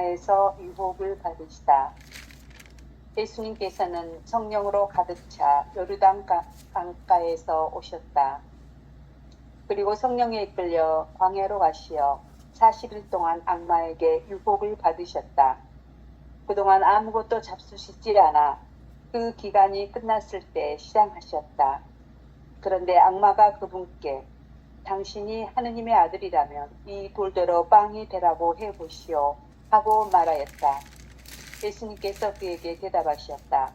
광야에서 유혹을 받으시다. 예수님께서는 성령으로 가득 차 요르단 강가에서 오셨다. 그리고 성령에 이끌려 광야로 가시어 40일 동안 악마에게 유혹을 받으셨다. 그동안 아무것도 잡수시지 않아 그 기간이 끝났을 때 시장하셨다. 그런데 악마가 그분께 당신이 하느님의 아들이라면 이 돌대로 빵이 되라고 해보시오 하고 말하였다. 예수님께서 그에게 대답하셨다.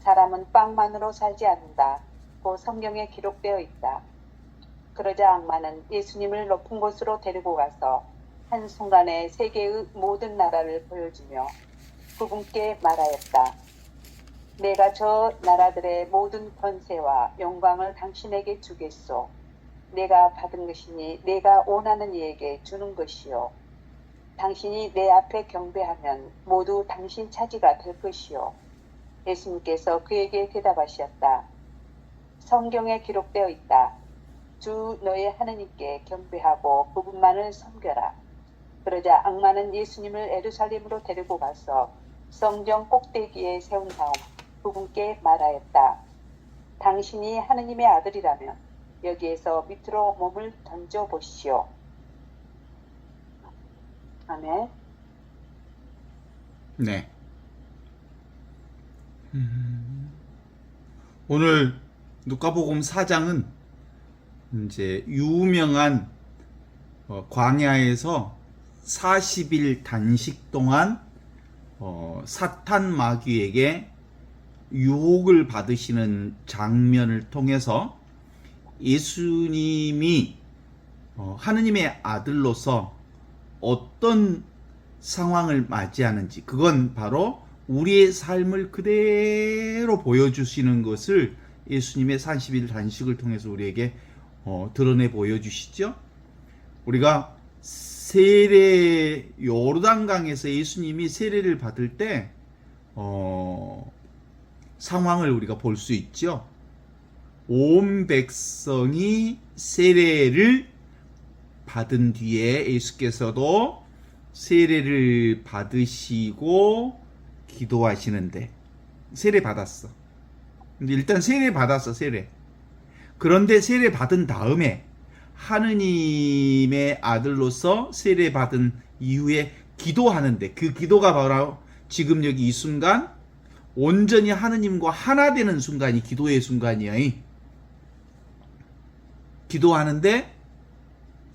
사람은 빵만으로 살지 않는다. 고 성경에 기록되어 있다. 그러자 악마는 예수님을 높은 곳으로 데리고 가서 한순간에 세계의 모든 나라를 보여주며 그분께 말하였다. 내가 저 나라들의 모든 권세와 영광을 당신에게 주겠소. 내가 받은 것이니 내가 원하는 이에게 주는 것이요. 당신이 내 앞에 경배하면 모두 당신 차지가 될 것이요. 예수님께서 그에게 대답하셨다. 성경에 기록되어 있다. 주 너의 하느님께 경배하고 그분만을 섬겨라. 그러자 악마는 예수님을 예루살렘으로 데리고 가서 성전 꼭대기에 세운 다음 그분께 말하였다. 당신이 하느님의 아들이라면 여기에서 밑으로 몸을 던져보시오. 아멘. 네. 오늘 누가복음 4장은 이제 유명한 광야에서 40일 단식 동안 사탄 마귀에게 유혹을 받으시는 장면을 통해서 예수님이 하느님의 아들로서 어떤 상황을 맞이하는지, 그건 바로 우리의 삶을 그대로 보여주시는 것을 예수님의 40일 단식을 통해서 우리에게 드러내 보여주시죠. 우리가 세례, 요르단강에서 예수님이 세례를 받을 때 상황을 우리가 볼 수 있죠. 온 백성이 세례를 받은 뒤에 예수께서도 세례를 받으시고 기도하시는데, 세례 받았어. 근데 일단 세례 받았어, 세례. 그런데 세례 받은 다음에 하느님의 아들로서 세례 받은 이후에 기도하는데, 그 기도가 바로 지금 여기 이 순간 온전히 하느님과 하나 되는 순간이 기도의 순간이야. 기도하는데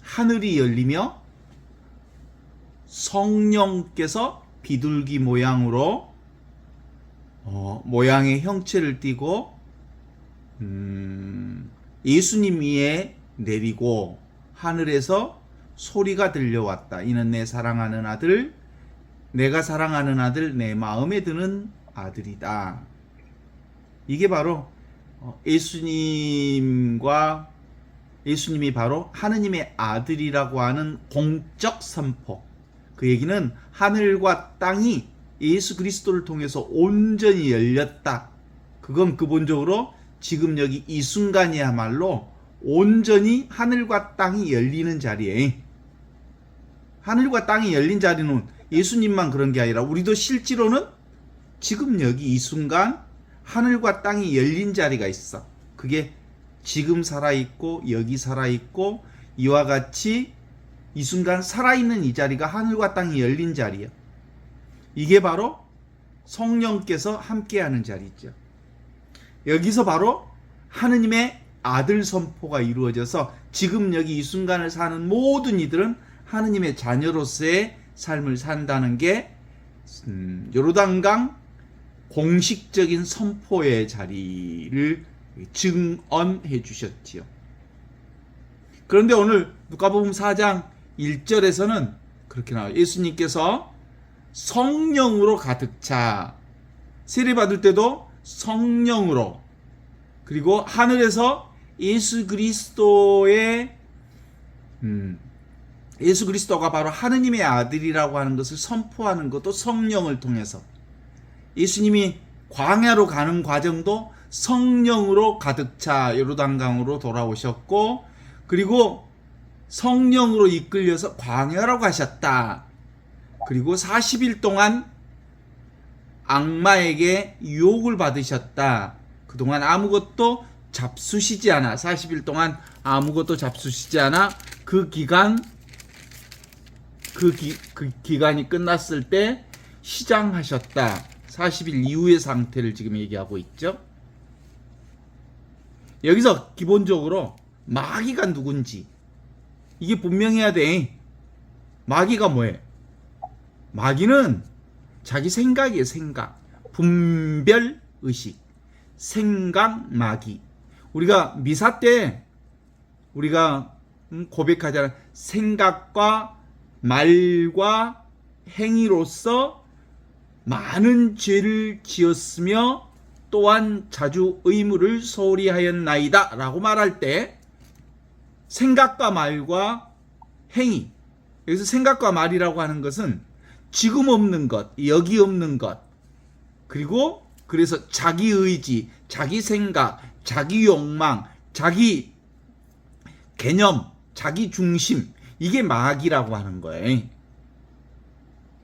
하늘이 열리며 성령께서 비둘기 모양으로 모양의 형체를 띠고 예수님 위에 내리고 하늘에서 소리가 들려왔다. 이는 내 사랑하는 아들, 내가 사랑하는 아들, 내 마음에 드는 아들이다. 이게 바로 예수님이 바로 하느님의 아들이라고 하는 공적 선포. 그 얘기는 하늘과 땅이 예수 그리스도를 통해서 온전히 열렸다. 그건 기본적으로 지금 여기 이 순간이야말로 온전히 하늘과 땅이 열리는 자리에, 하늘과 땅이 열린 자리는 예수님만 그런 게 아니라 우리도 실제로는 지금 여기 이 순간 하늘과 땅이 열린 자리가 있어. 그게 지금 살아있고 여기 살아있고 이와 같이 이 순간 살아있는 이 자리가 하늘과 땅이 열린 자리야. 이게 바로 성령께서 함께하는 자리죠. 여기서 바로 하느님의 아들 선포가 이루어져서 지금 여기 이 순간을 사는 모든 이들은 하느님의 자녀로서의 삶을 산다는 게 요르단강 공식적인 선포의 자리를 증언해 주셨지요. 그런데 오늘 누가복음 4장 1절에서는 그렇게 나와요. 예수님께서 성령으로 가득 차, 세례 받을 때도 성령으로, 그리고 하늘에서 예수 그리스도가 바로 하느님의 아들이라고 하는 것을 선포하는 것도 성령을 통해서, 예수님이 광야로 가는 과정도 성령으로 가득 차 요르단강으로 돌아오셨고, 그리고 성령으로 이끌려서 광야로 가셨다. 그리고 40일 동안 악마에게 유혹을 받으셨다. 그동안 아무것도 잡수시지 않아. 40일 동안 아무것도 잡수시지 않아. 그 기간이 끝났을 때 시장하셨다. 40일 이후의 상태를 지금 얘기하고 있죠. 여기서 기본적으로 마귀가 누군지 이게 분명해야 돼. 마귀가 뭐예요? 마귀는 자기 생각이에요. 생각. 분별의식. 생각 마귀. 우리가 미사 때 우리가 고백하잖아요. 생각과 말과 행위로서 많은 죄를 지었으며 또한 자주 의무를 소홀히 하였나이다 라고 말할 때 생각과 말과 행위, 여기서 생각과 말이라고 하는 것은 지금 없는 것, 여기 없는 것, 그리고 그래서 자기 의지, 자기 생각, 자기 욕망, 자기 개념, 자기 중심, 이게 마귀라고 하는 거예요.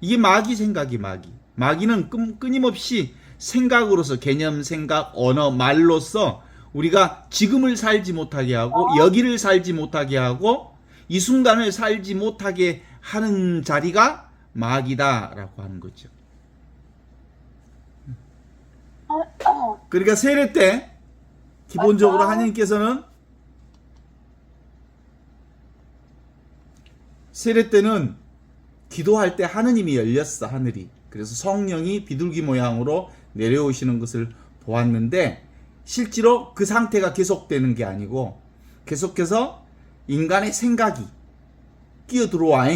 이게 마귀 생각이 마귀. 마귀는 끊임없이 생각으로서 개념, 생각, 언어, 말로서 우리가 지금을 살지 못하게 하고 여기를 살지 못하게 하고 이 순간을 살지 못하게 하는 자리가 마귀다라고 하는 거죠. 그러니까 세례 때 기본적으로 하나님께서는 세례 때는 기도할 때 하느님이 열렸어, 하늘이. 그래서 성령이 비둘기 모양으로 내려오시는 것을 보았는데 실제로 그 상태가 계속되는 게 아니고 계속해서 인간의 생각이 끼어 들어와.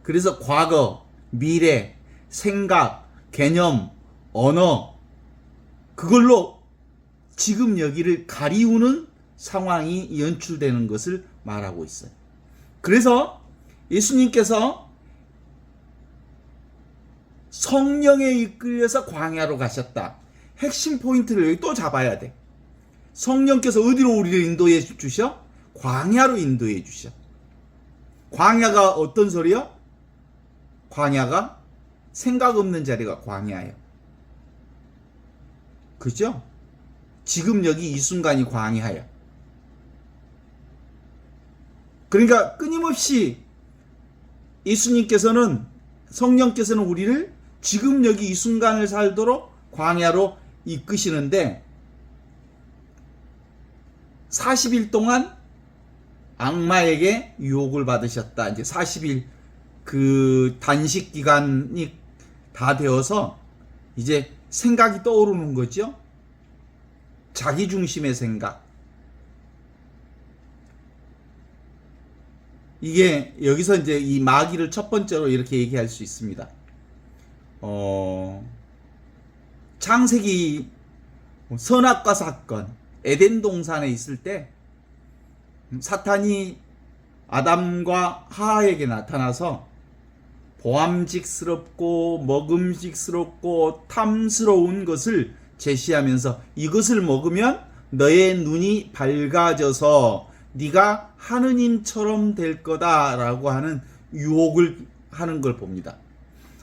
그래서 과거, 미래, 생각, 개념, 언어, 그걸로 지금 여기를 가리우는 상황이 연출되는 것을 말하고 있어요. 그래서 예수님께서 성령에 이끌려서 광야로 가셨다. 핵심 포인트를 여기 또 잡아야 돼. 성령께서 어디로 우리를 인도해 주셔? 광야로 인도해 주셔. 광야가 어떤 소리요? 광야가 생각 없는 자리가 광야예요. 그죠? 지금 여기 이 순간이 광야예요. 그러니까 끊임없이 예수님께서는 성령께서는 우리를 지금 여기 이 순간을 살도록 광야로 이끄시는데 40일 동안 악마에게 유혹을 받으셨다. 이제 40일 그 단식 기간이 다 되어서 이제 생각이 떠오르는 거죠. 자기 중심의 생각. 이게 여기서 이제 이 마귀를 첫 번째로 이렇게 얘기할 수 있습니다. 창세기 선악과 사건, 에덴 동산에 있을 때 사탄이 아담과 하하에게 나타나서 보암직스럽고 먹음직스럽고 탐스러운 것을 제시하면서 이것을 먹으면 너의 눈이 밝아져서 네가 하느님처럼 될 거다라고 하는 유혹을 하는 걸 봅니다.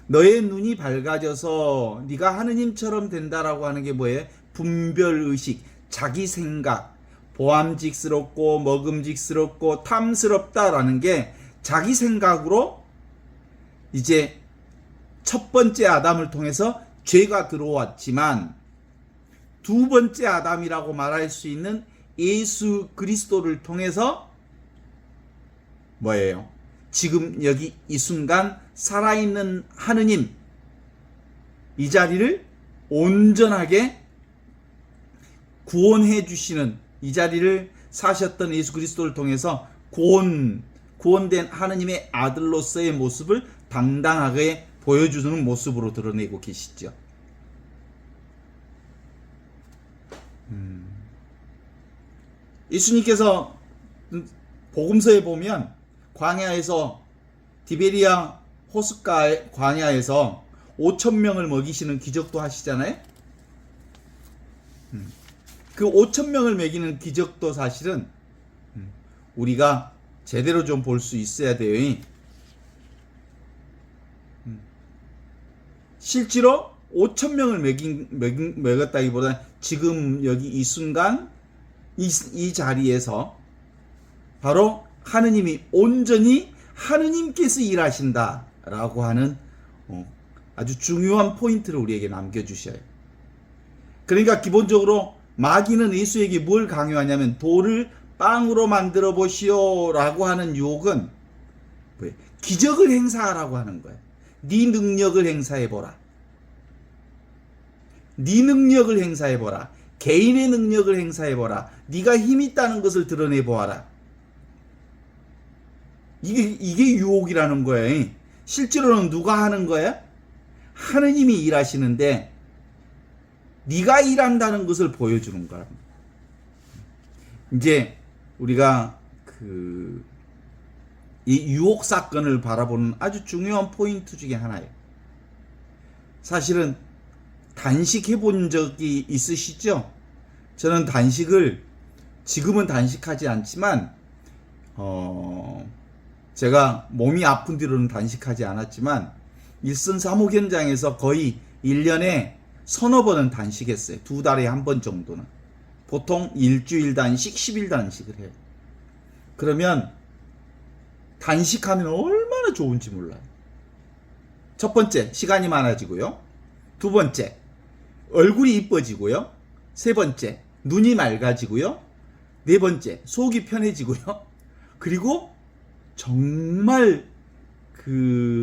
너의 눈이 밝아져서 네가 하느님처럼 된다라고 하는 게 뭐예요? 분별의식, 자기 생각, 보암직스럽고 먹음직스럽고 탐스럽다라는 게 자기 생각으로 이제 첫 번째 아담을 통해서 죄가 들어왔지만 두 번째 아담이라고 말할 수 있는 예수 그리스도를 통해서 뭐예요? 지금 여기 이 순간 살아있는 하느님, 이 자리를 온전하게 구원해 주시는, 이 자리를 사셨던 예수 그리스도를 통해서 구원된 하느님의 아들로서의 모습을 당당하게 보여주는 모습으로 드러내고 계시죠. 예수님께서 복음서에 보면 광야에서 디베리아 호숫가 광야에서 5,000명을 먹이시는 기적도 하시잖아요. 그 5,000명을 먹이는 기적도 사실은 우리가 제대로 좀 볼 수 있어야 돼요. 실제로 5천 명을 먹였다기보다 지금 여기 이 순간 이 자리에서 바로 하느님이 온전히 하느님께서 일하신다라고 하는 아주 중요한 포인트를 우리에게 남겨주셔요. 그러니까 기본적으로 마귀는 예수에게 뭘 강요하냐면 돌을 빵으로 만들어 보시오라고 하는 유혹은 뭐예요? 기적을 행사하라고 하는 거예요. 네 능력을 행사해보라. 네 능력을 행사해보라. 개인의 능력을 행사해보라. 네가 힘 있다는 것을 드러내보아라. 이게 유혹이라는 거예요. 실제로는 누가 하는 거야? 하느님이 일하시는데 네가 일한다는 것을 보여주는 거야. 이제 우리가 이 유혹 사건을 바라보는 아주 중요한 포인트 중에 하나예요. 사실은 단식해 본 적이 있으시죠? 저는 단식을 지금은 단식하지 않지만 제가 몸이 아픈 뒤로는 단식하지 않았지만 일선 사목 현장에서 거의 1년에 서너 번은 단식했어요. 2달에 한 번 정도는. 보통 일주일 단식, 10일 단식을 해요. 그러면 단식하면 얼마나 좋은지 몰라요. 첫 번째, 시간이 많아지고요. 두 번째, 얼굴이 이뻐지고요. 세 번째, 눈이 맑아지고요. 네 번째, 속이 편해지고요. 그리고 정말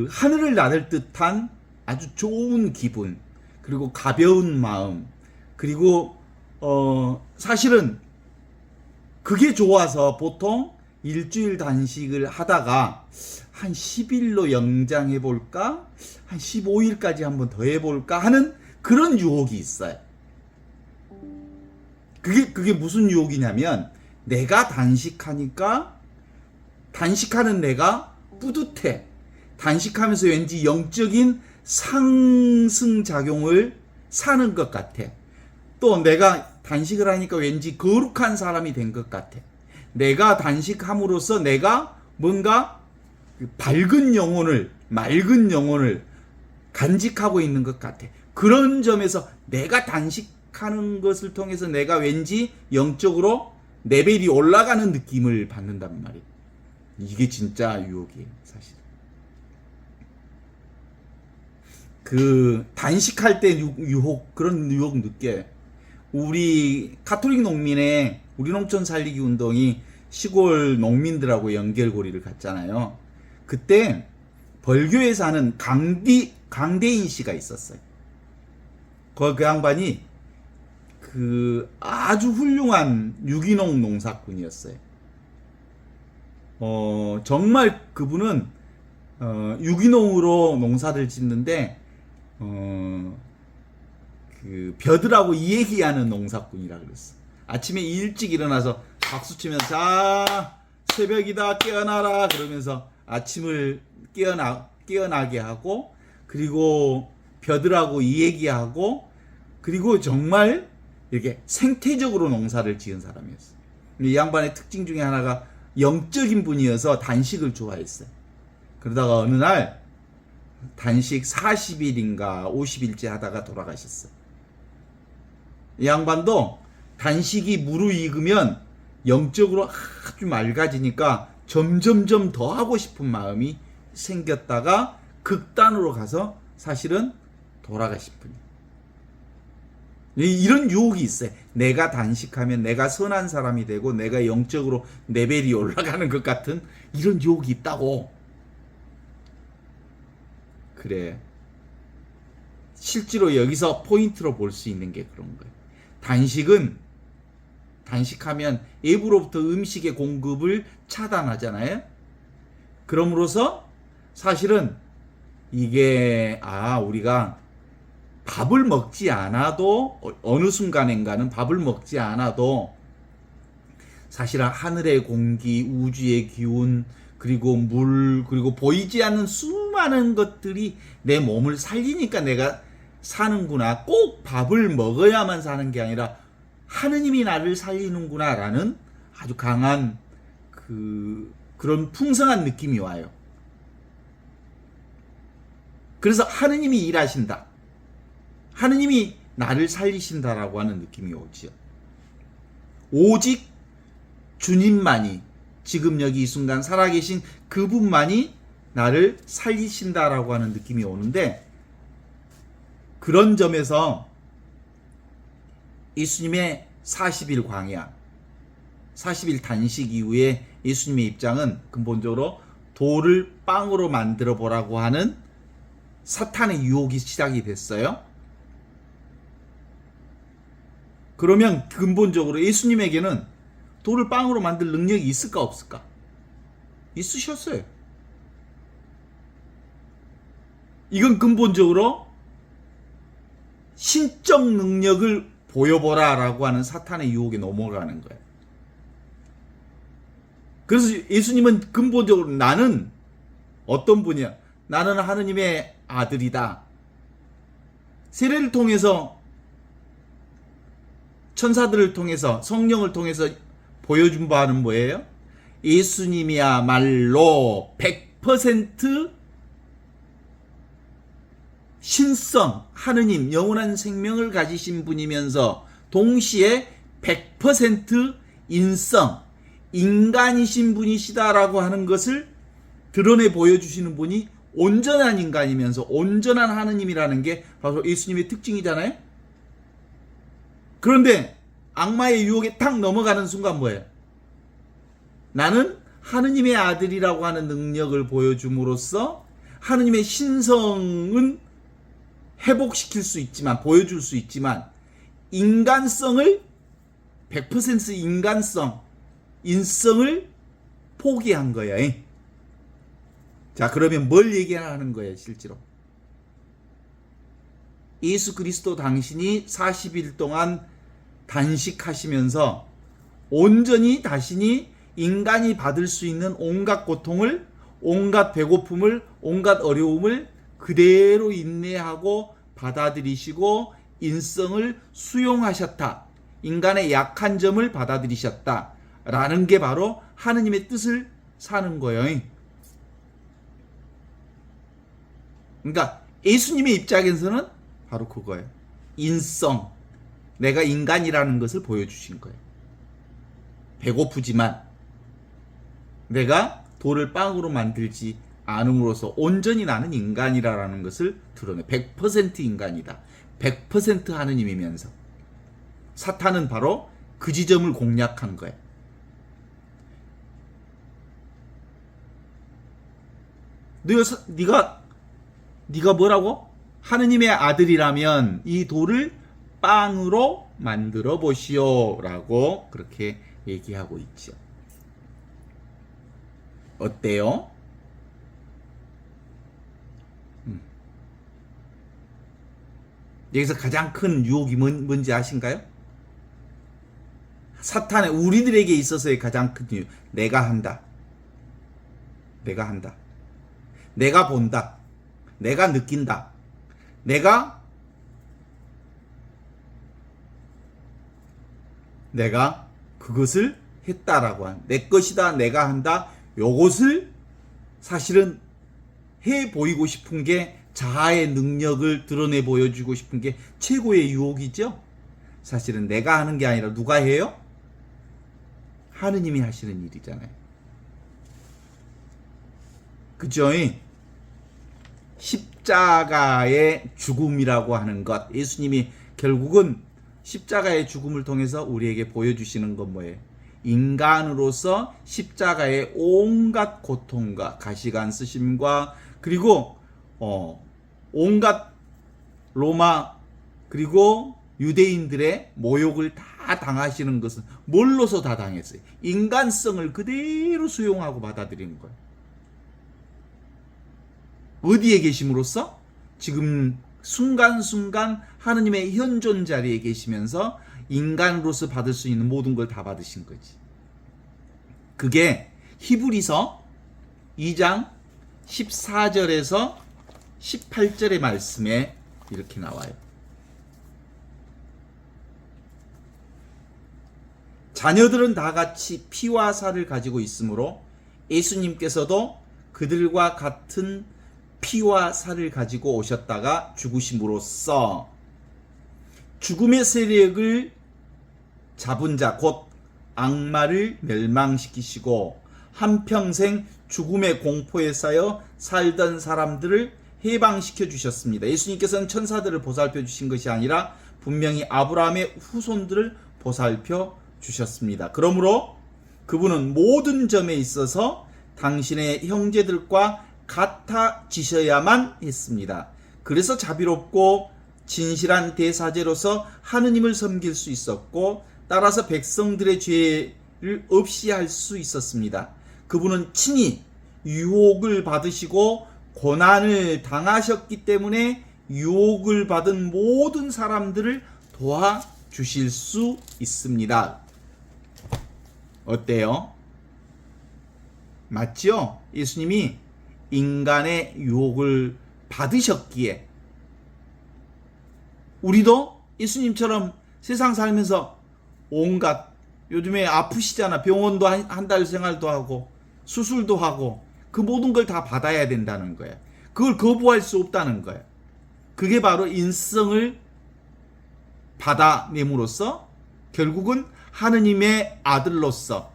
하늘을 나를 듯한 아주 좋은 기분, 그리고 가벼운 마음, 그리고 사실은 그게 좋아서 보통 일주일 단식을 하다가 한 10일로 연장해 볼까? 한 15일까지 한번 더 해볼까? 하는 그런 유혹이 있어요. 그게 무슨 유혹이냐면 내가 단식하니까 단식하는 내가 뿌듯해. 단식하면서 왠지 영적인 상승작용을 사는 것 같아. 또 내가 단식을 하니까 왠지 거룩한 사람이 된 것 같아. 내가 단식함으로써 내가 뭔가 밝은 영혼을, 맑은 영혼을 간직하고 있는 것 같아. 그런 점에서 내가 단식하는 것을 통해서 내가 왠지 영적으로 레벨이 올라가는 느낌을 받는단 말이에요. 이게 진짜 유혹이에요, 사실. 단식할 때 유혹, 그런 유혹 느껴요. 우리 카톨릭 농민의 우리 농촌 살리기 운동이 시골 농민들하고 연결고리를 갖잖아요. 그때 벌교에 사는 강대인 씨가 있었어요. 그 양반이 아주 훌륭한 유기농 농사꾼이었어요. 정말 그분은 유기농으로 농사를 짓는데 벼들하고 이 얘기하는 농사꾼이라 그랬어. 아침에 일찍 일어나서 박수 치면서 자 새벽이다 깨어나라 그러면서 아침을 깨어나게 하고, 그리고 벼들하고 이 얘기하고, 그리고 정말 이렇게 생태적으로 농사를 지은 사람이었어. 이 양반의 특징 중에 하나가 영적인 분이어서 단식을 좋아했어요. 그러다가 어느 날 단식 40일인가 50일째 하다가 돌아가셨어요. 이 양반도 단식이 무르익으면 영적으로 아주 맑아지니까 점점점 더 하고 싶은 마음이 생겼다가 극단으로 가서 사실은 돌아가신 분이에요. 이런 유혹이 있어요. 내가 단식하면 내가 선한 사람이 되고 내가 영적으로 레벨이 올라가는 것 같은 이런 유혹이 있다고. 그래. 실제로 여기서 포인트로 볼 수 있는 게 그런 거예요. 단식하면 외부로부터 음식의 공급을 차단하잖아요. 그럼으로써 사실은 이게 우리가 밥을 먹지 않아도 어느 순간인가는 밥을 먹지 않아도 사실은 하늘의 공기, 우주의 기운, 그리고 물, 그리고 보이지 않는 수많은 것들이 내 몸을 살리니까 내가 사는구나. 꼭 밥을 먹어야만 사는 게 아니라 하느님이 나를 살리는구나 라는 아주 강한 그런 풍성한 느낌이 와요. 그래서 하느님이 일하신다. 하느님이 나를 살리신다라고 하는 느낌이 오지요. 오직 주님만이, 지금 여기 이 순간 살아계신 그분만이 나를 살리신다라고 하는 느낌이 오는데, 그런 점에서 예수님의 40일 광야, 40일 단식 이후에 예수님의 입장은 근본적으로 돌을 빵으로 만들어 보라고 하는 사탄의 유혹이 시작이 됐어요. 그러면 근본적으로 예수님에게는 돌을 빵으로 만들 능력이 있을까 없을까? 있으셨어요. 이건 근본적으로 신적 능력을 보여보라라고 하는 사탄의 유혹에 넘어가는 거예요. 그래서 예수님은 근본적으로 나는 어떤 분이야? 나는 하느님의 아들이다. 세례를 통해서, 천사들을 통해서, 성령을 통해서 보여준 바는 뭐예요? 예수님이야말로 100% 신성, 하느님, 영원한 생명을 가지신 분이면서 동시에 100% 인성, 인간이신 분이시다라고 하는 것을 드러내 보여주시는 분이 온전한 인간이면서 온전한 하느님이라는 게 바로 예수님의 특징이잖아요. 그런데 악마의 유혹에 탁 넘어가는 순간 뭐예요? 나는 하느님의 아들이라고 하는 능력을 보여줌으로써 하느님의 신성은 회복시킬 수 있지만, 보여줄 수 있지만, 인간성을 100% 인간성, 인성을 포기한 거예요. 자, 그러면 뭘 얘기하는 거예요, 실제로? 예수 그리스도 당신이 40일 동안 단식하시면서 온전히 자신이 인간이 받을 수 있는 온갖 고통을, 온갖 배고픔을, 온갖 어려움을 그대로 인내하고 받아들이시고 인성을 수용하셨다. 인간의 약한 점을 받아들이셨다. 라는 게 바로 하느님의 뜻을 사는 거예요. 그러니까 예수님의 입장에서는 바로 그거예요. 인성. 내가 인간이라는 것을 보여주신 거예요. 배고프지만 내가 돌을 빵으로 만들지 않음으로써 온전히 나는 인간이라는 것을 드러내. 100% 인간이다. 100% 하느님이면서 사탄은 바로 그 지점을 공략한 거예요. 네가 뭐라고? 하느님의 아들이라면 이 돌을 빵으로 만들어 보시오라고 그렇게 얘기하고 있죠. 어때요? 여기서 가장 큰 유혹이 뭔지 아신가요? 사탄의, 우리들에게 있어서의 가장 큰 유혹. 내가 한다. 내가 한다. 내가 본다. 내가 느낀다. 내가 그것을 했다라고 한, 내 것이다, 내가 한다, 요것을 사실은 해 보이고 싶은 게, 자아의 능력을 드러내 보여주고 싶은 게 최고의 유혹이죠. 사실은 내가 하는 게 아니라 누가 해요? 하느님이 하시는 일이잖아요. 그죠? 십자가의 죽음이라고 하는 것, 예수님이 결국은 십자가의 죽음을 통해서 우리에게 보여주시는 건 뭐예요? 인간으로서 십자가의 온갖 고통과 가시관 쓰심과 그리고 온갖 로마 그리고 유대인들의 모욕을 다 당하시는 것은 뭘로서 다 당했어요? 인간성을 그대로 수용하고 받아들이는 거예요. 어디에 계심으로써? 지금 순간순간 하느님의 현존 자리에 계시면서 인간으로서 받을 수 있는 모든 걸 다 받으신 거지. 그게 히브리서 2장 14절에서 18절의 말씀에 이렇게 나와요. 자녀들은 다 같이 피와 살을 가지고 있으므로 예수님께서도 그들과 같은 피와 살을 가지고 오셨다가 죽으심으로써 죽음의 세력을 잡은 자, 곧 악마를 멸망시키시고 한평생 죽음의 공포에 쌓여 살던 사람들을 해방시켜 주셨습니다. 예수님께서는 천사들을 보살펴 주신 것이 아니라 분명히 아브라함의 후손들을 보살펴 주셨습니다. 그러므로 그분은 모든 점에 있어서 당신의 형제들과 같아지셔야만 했습니다. 그래서 자비롭고 진실한 대사제로서 하느님을 섬길 수 있었고, 따라서 백성들의 죄를 없이 할 수 있었습니다. 그분은 친히 유혹을 받으시고 고난을 당하셨기 때문에 유혹을 받은 모든 사람들을 도와주실 수 있습니다. 어때요? 맞죠? 예수님이 인간의 유혹을 받으셨기에 우리도 예수님처럼 세상 살면서 온갖, 요즘에 아프시잖아. 병원도 한 달 생활도 하고 수술도 하고 그 모든 걸 다 받아야 된다는 거야. 그걸 거부할 수 없다는 거야. 그게 바로 인성을 받아냄으로써 결국은 하느님의 아들로서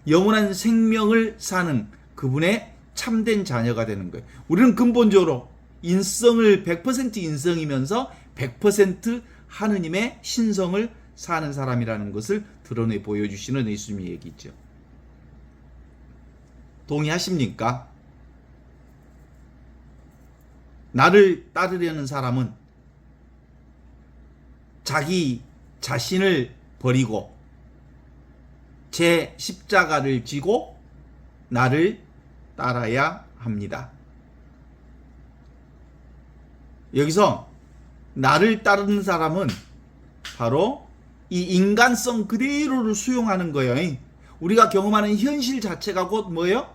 영원한 생명을 사는 그분의 참된 자녀가 되는 거예요. 우리는 근본적으로 인성을 100% 인성이면서 100% 하느님의 신성을 사는 사람이라는 것을 드러내 보여주시는 예수님의 얘기죠. 동의하십니까? 나를 따르려는 사람은 자기 자신을 버리고 제 십자가를 지고 나를 따라야 합니다. 여기서 나를 따르는 사람은 바로 이 인간성 그대로를 수용하는 거예요. 우리가 경험하는 현실 자체가 곧 뭐예요?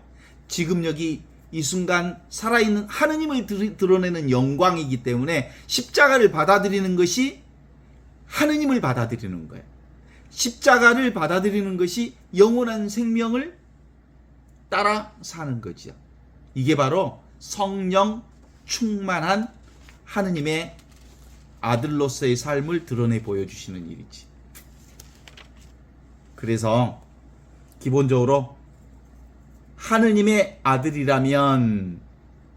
지금 여기 이 순간 살아있는 하느님을 드러내는 영광이기 때문에 십자가를 받아들이는 것이 하느님을 받아들이는 거예요. 십자가를 받아들이는 것이 영원한 생명을 따라 사는 거죠. 이게 바로 성령 충만한 하느님의 아들로서의 삶을 드러내 보여주시는 일이지. 그래서 기본적으로 하느님의 아들이라면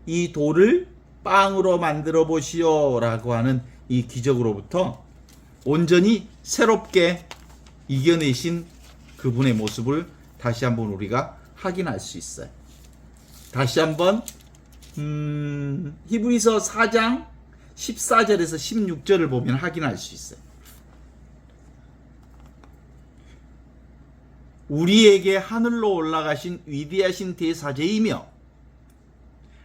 이 돌을 빵으로 만들어 보시오 라고 하는 이 기적으로부터 온전히 새롭게 이겨내신 그분의 모습을 다시 한번 우리가 확인할 수 있어요. 다시 한번 히브리서 4장 14절에서 16절을 보면 확인할 수 있어요. 우리에게 하늘로 올라가신 위대하신 대사제이며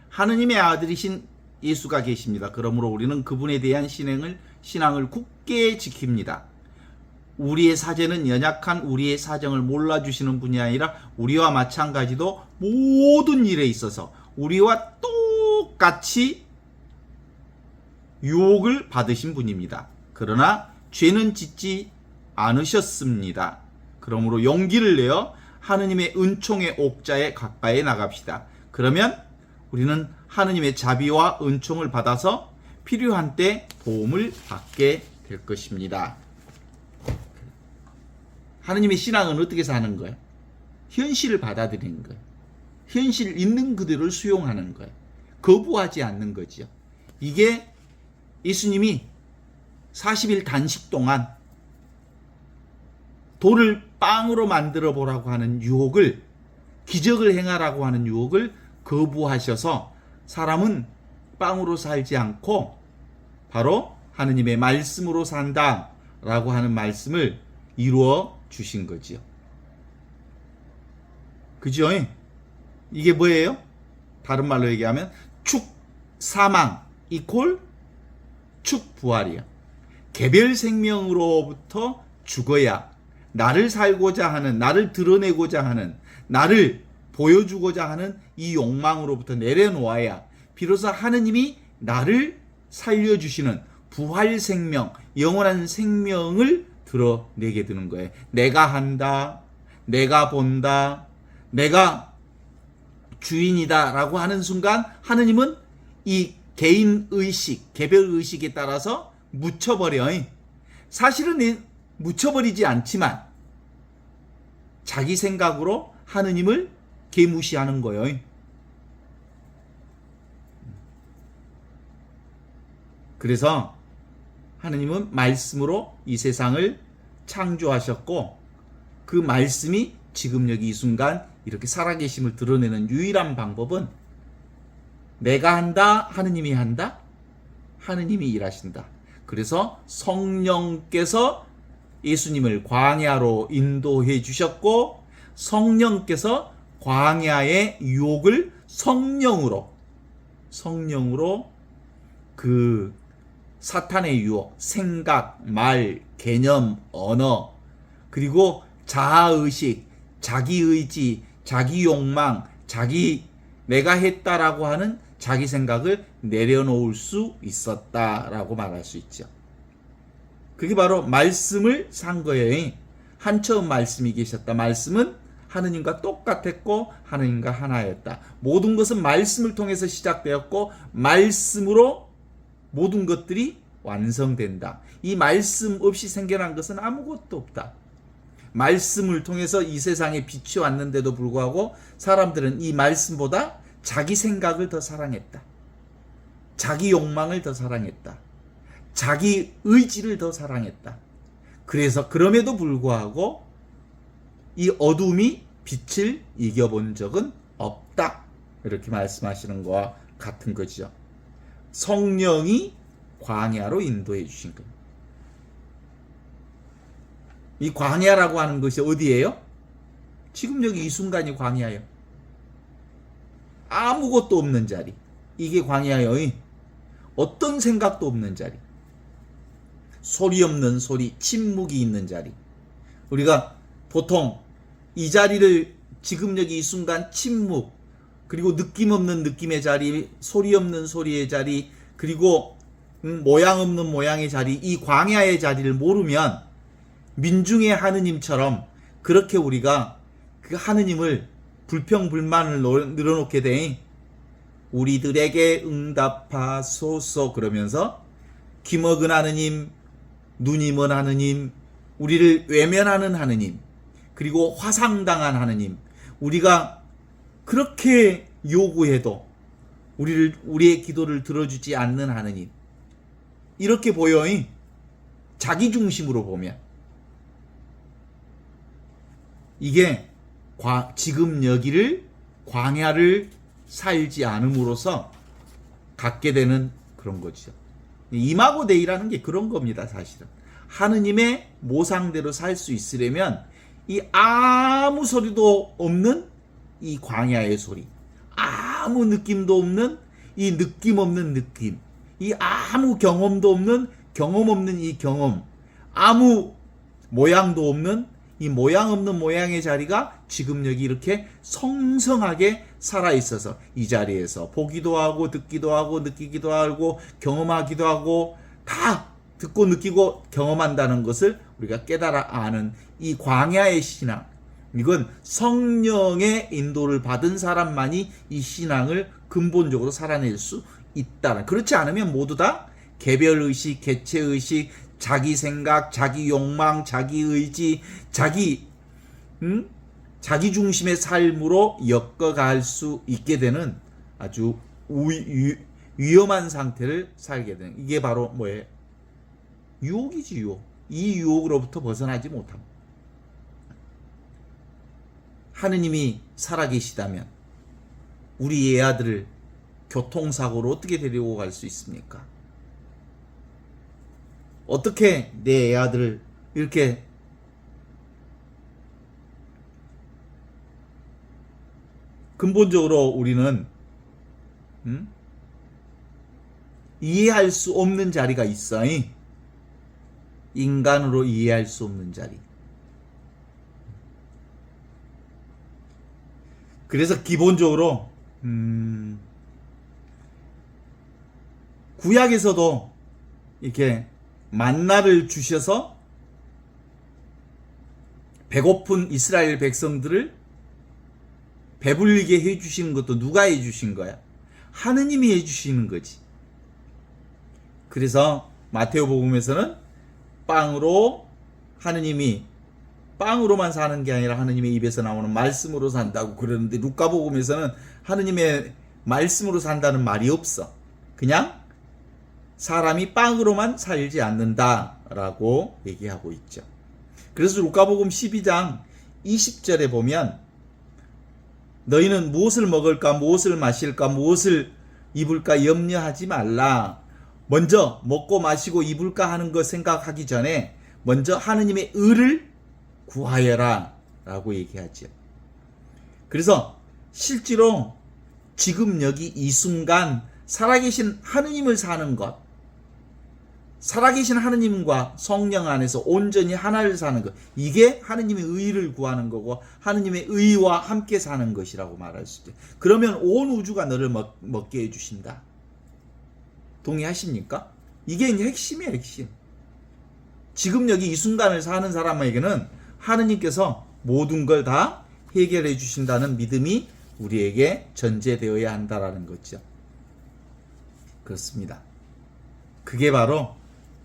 하느님의 아들이신 예수가 계십니다. 그러므로 우리는 그분에 대한 신앙을 굳게 지킵니다. 우리의 사제는 연약한 우리의 사정을 몰라주시는 분이 아니라 우리와 마찬가지도 모든 일에 있어서 우리와 똑같이 유혹을 받으신 분입니다. 그러나 죄는 짓지 않으셨습니다. 그러므로 용기를 내어 하느님의 은총의 옥자에 가까이 나갑시다. 그러면 우리는 하느님의 자비와 은총을 받아서 필요한 때 도움을 받게 될 것입니다. 하느님의 신앙은 어떻게 사는 거예요? 현실을 받아들이는 거예요. 현실 있는 그대로를 수용하는 거예요. 거부하지 않는 거죠. 이게 예수님이 40일 단식 동안 돌을 빵으로 만들어 보라고 하는 유혹을, 기적을 행하라고 하는 유혹을 거부하셔서 사람은 빵으로 살지 않고 바로 하느님의 말씀으로 산다라고 하는 말씀을 이루어 주신 거지요. 그죠? 이게 뭐예요? 다른 말로 얘기하면 축사망 이퀄 축부활이야. 개별 생명으로부터 죽어야 나를 살고자 하는, 나를 드러내고자 하는, 나를 보여주고자 하는 이 욕망으로부터 내려놓아야 비로소 하느님이 나를 살려주시는 부활 생명, 영원한 생명을 드러내게 되는 거예요. 내가 한다, 내가 본다, 내가 주인이다 라고 하는 순간 하느님은 이 개인 의식, 개별 의식에 따라서 묻혀버려. 사실은 묻혀버리지 않지만 자기 생각으로 하느님을 개무시하는 거예요. 그래서 하느님은 말씀으로 이 세상을 창조하셨고 그 말씀이 지금 여기 이 순간 이렇게 살아계심을 드러내는 유일한 방법은 내가 한다, 하느님이 한다, 하느님이 일하신다. 그래서 성령께서 예수님을 광야로 인도해 주셨고 성령께서 광야의 유혹을 성령으로 그 사탄의 유혹, 생각, 말, 개념, 언어, 그리고 자아의식, 자기의지, 자기 욕망, 내가 했다라고 하는 자기 생각을 내려놓을 수 있었다라고 말할 수 있죠. 그게 바로 말씀을 산 거예요. 한처음 말씀이 계셨다. 말씀은 하느님과 똑같았고 하느님과 하나였다. 모든 것은 말씀을 통해서 시작되었고 말씀으로 모든 것들이 완성된다. 이 말씀 없이 생겨난 것은 아무것도 없다. 말씀을 통해서 이 세상에 빛이 왔는데도 불구하고 사람들은 이 말씀보다 자기 생각을 더 사랑했다. 자기 욕망을 더 사랑했다. 자기 의지를 더 사랑했다. 그래서 그럼에도 불구하고 이 어둠이 빛을 이겨본 적은 없다. 이렇게 말씀하시는 것과 같은 거죠. 성령이 광야로 인도해 주신 겁니다. 이 광야라고 하는 것이 어디예요? 지금 여기 이 순간이 광야예요. 아무것도 없는 자리. 이게 광야예요. 어떤 생각도 없는 자리. 소리 없는 소리, 침묵이 있는 자리. 우리가 보통 이 자리를 지금 여기 이 순간 침묵, 그리고 느낌 없는 느낌의 자리, 소리 없는 소리의 자리, 그리고 모양 없는 모양의 자리, 이 광야의 자리를 모르면 민중의 하느님처럼 그렇게 우리가 그 하느님을 불평불만을 늘어놓게 돼. 우리들에게 응답하소서 그러면서 귀먹은 하느님, 눈이 먼 하느님, 우리를 외면하는 하느님, 그리고 화상당한 하느님, 우리가 그렇게 요구해도 우리의 기도를 들어주지 않는 하느님, 이렇게 보여. 자기 중심으로 보면 이게 지금 여기를 광야를 살지 않음으로써 갖게 되는 그런 거죠. 이마고데이라는 게 그런 겁니다. 사실은 하느님의 모상대로 살 수 있으려면 이 아무 소리도 없는 이 광야의 소리, 아무 느낌도 없는 이 느낌 없는 느낌, 이 아무 경험도 없는 경험 없는 이 경험, 아무 모양도 없는 이 모양 없는 모양의 자리가 지금 여기 이렇게 성성하게 살아있어서 이 자리에서 보기도 하고 듣기도 하고 느끼기도 하고 경험하기도 하고 다 듣고 느끼고 경험한다는 것을 우리가 깨달아 아는 이 광야의 신앙, 이건 성령의 인도를 받은 사람만이 이 신앙을 근본적으로 살아낼 수 있다는, 그렇지 않으면 모두 다 개별의식, 개체의식, 자기 생각, 자기 욕망, 자기 의지, 자기 중심의 삶으로 엮어갈 수 있게 되는 아주 위험한 상태를 살게 되는, 이게 바로 뭐예요? 유혹이지, 유혹. 이 유혹으로부터 벗어나지 못함. 하느님이 살아계시다면 우리 애 아들을 교통사고로 어떻게 데리고 갈 수 있습니까? 어떻게 내 애 아들을 이렇게 근본적으로 우리는 이해할 수 없는 자리가 있어. 인간으로 이해할 수 없는 자리. 그래서 기본적으로 구약에서도 이렇게 만나를 주셔서 배고픈 이스라엘 백성들을 배불리게 해주시는 것도 누가 해주신 거야? 하느님이 해주시는 거지. 그래서 마테오복음에서는 빵으로 하느님이 빵으로만 사는 게 아니라 하느님의 입에서 나오는 말씀으로 산다고 그러는데, 루카복음에서는 하느님의 말씀으로 산다는 말이 없어. 그냥 사람이 빵으로만 살지 않는다라고 얘기하고 있죠. 그래서 루카복음 12장 20절에 보면 너희는 무엇을 먹을까, 무엇을 마실까, 무엇을 입을까 염려하지 말라. 먼저 먹고 마시고 입을까 하는 것 생각하기 전에 먼저 하느님의 의를 구하여라 라고 얘기하죠. 그래서 실제로 지금 여기 이 순간 살아계신 하느님을 사는 것, 살아계신 하느님과 성령 안에서 온전히 하나를 사는 것, 이게 하느님의 의를 구하는 거고 하느님의 의와 함께 사는 것이라고 말할 수 있죠. 그러면 온 우주가 너를 먹게 해주신다. 동의하십니까? 이게 핵심이에요, 핵심. 지금 여기 이 순간을 사는 사람에게는 하느님께서 모든 걸 다 해결해 주신다는 믿음이 우리에게 전제되어야 한다라는 거죠. 그렇습니다. 그게 바로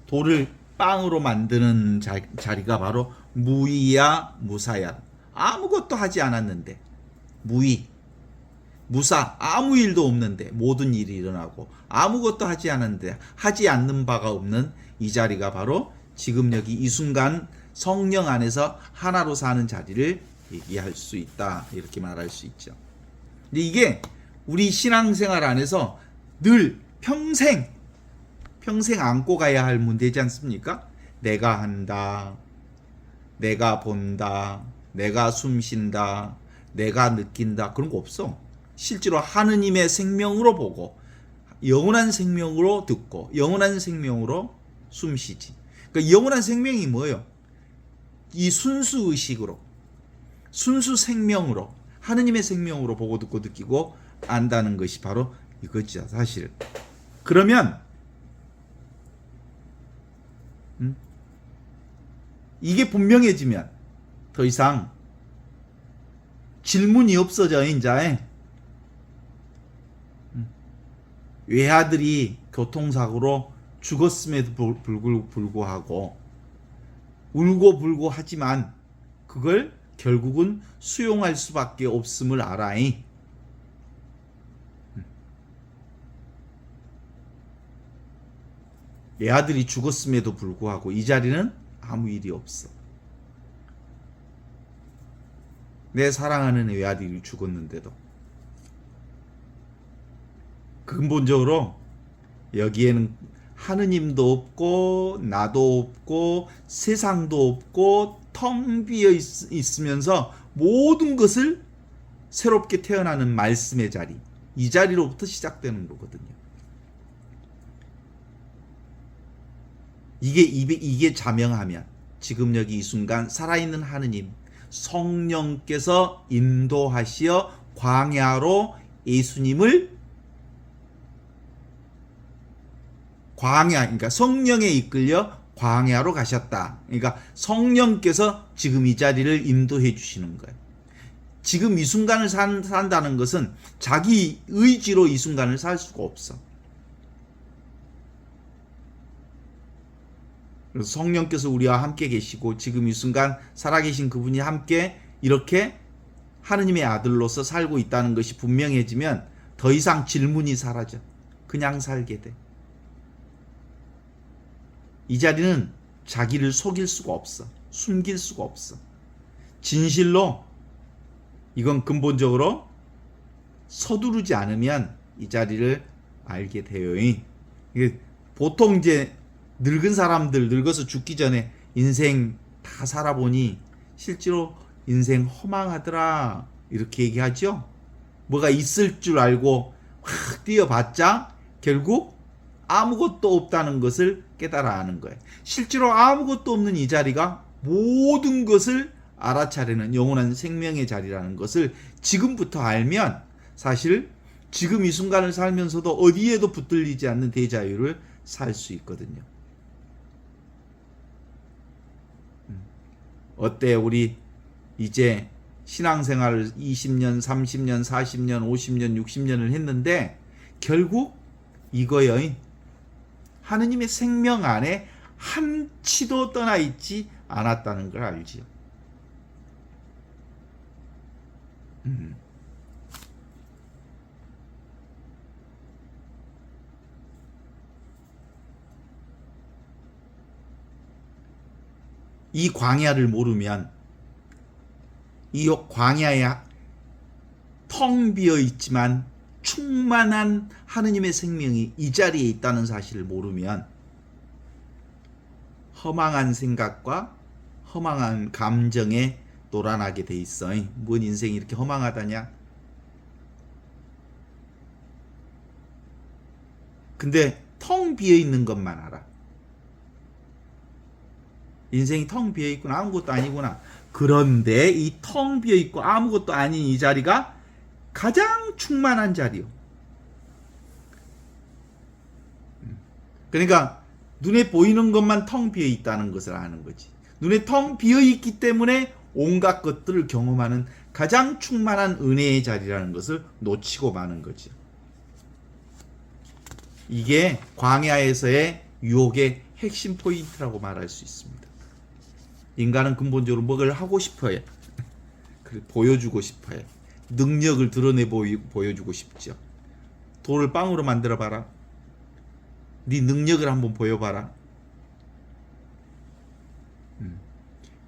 돌을 빵으로 만드는 자리가 바로 무의야 무사야. 아무것도 하지 않았는데, 무의, 무사, 아무 일도 없는데 모든 일이 일어나고 아무것도 하지 않았는데 하지 않는 바가 없는 이 자리가 바로 지금 여기 이 순간 성령 안에서 하나로 사는 자리를 얘기할 수 있다, 이렇게 말할 수 있죠. 근데 이게 우리 신앙생활 안에서 늘 평생 안고 가야 할 문제지 않습니까? 내가 한다, 내가 본다, 내가 숨쉰다, 내가 느낀다, 그런 거 없어. 실제로 하느님의 생명으로 보고 영원한 생명으로 듣고 영원한 생명으로 숨쉬지. 그러니까 영원한 생명이 뭐예요? 이 순수 의식으로, 순수 생명으로, 하느님의 생명으로 보고 듣고 느끼고 안다는 것이 바로 이거죠, 사실. 그러면 이게 분명해지면 더 이상 질문이 없어져. 이제 외아들이 교통사고로 죽었음에도 불구하고 울고 불고 하지만 그걸 결국은 수용할 수밖에 없음을 알아이. 외아들이 죽었음에도 불구하고 이 자리는 아무 일이 없어. 내 사랑하는 외아들이 죽었는데도. 근본적으로 여기에는 하느님도 없고 나도 없고 세상도 없고 텅 비어 있으면서 모든 것을 새롭게 태어나는 말씀의 자리, 이 자리로부터 시작되는 거거든요. 이게 자명하면 지금 여기 이 순간 살아있는 하느님 성령께서 인도하시어 광야로 예수님을 그러니까 성령에 이끌려 광야로 가셨다. 그러니까 성령께서 지금 이 자리를 인도해 주시는 거예요. 지금 이 순간을 산다는 것은 자기 의지로 이 순간을 살 수가 없어. 그래서 성령께서 우리와 함께 계시고 지금 이 순간 살아계신 그분이 함께 이렇게 하느님의 아들로서 살고 있다는 것이 분명해지면 더 이상 질문이 사라져. 그냥 살게 돼. 이 자리는 자기를 속일 수가 없어. 숨길 수가 없어. 진실로 이건 근본적으로 서두르지 않으면 이 자리를 알게 돼요. 이게 보통 이제 늙은 사람들, 늙어서 죽기 전에 인생 다 살아보니 실제로 인생 허망하더라 이렇게 얘기하죠. 뭐가 있을 줄 알고 확 뛰어봤자 결국 아무것도 없다는 것을 깨달아 아는 거예요. 실제로 아무것도 없는 이 자리가 모든 것을 알아차리는 영원한 생명의 자리라는 것을 지금부터 알면 사실 지금 이 순간을 살면서도 어디에도 붙들리지 않는 대자유를 살 수 있거든요. 어때? 우리 이제 신앙생활을 20년, 30년, 40년, 50년, 60년을 했는데 결국 이거요. 하느님의 생명 안에 한치도 떠나 있지 않았다는 걸 알지요. 이 광야를 모르면 이 광야에 텅 비어 있지만 충만한 하느님의 생명이 이 자리에 있다는 사실을 모르면 허망한 생각과 허망한 감정에 노란하게 돼 있어. 뭔 인생이 이렇게 허망하다냐? 근데 텅 비어 있는 것만 알아. 인생이 텅 비어 있구나. 아무것도 아니구나. 그런데 이 텅 비어 있고 아무것도 아닌 이 자리가 가장 충만한 자리요. 그러니까 눈에 보이는 것만 텅 비어 있다는 것을 아는 거지. 눈에 텅 비어 있기 때문에 온갖 것들을 경험하는 가장 충만한 은혜의 자리라는 것을 놓치고 마는 거죠. 이게 광야에서의 유혹의 핵심 포인트라고 말할 수 있습니다. 인간은 근본적으로 뭐를 하고 싶어요. 보여주고 싶어요. 능력을 드러내 보여주고 싶죠. 돌을 빵으로 만들어 봐라. 네 능력을 한번 보여봐라.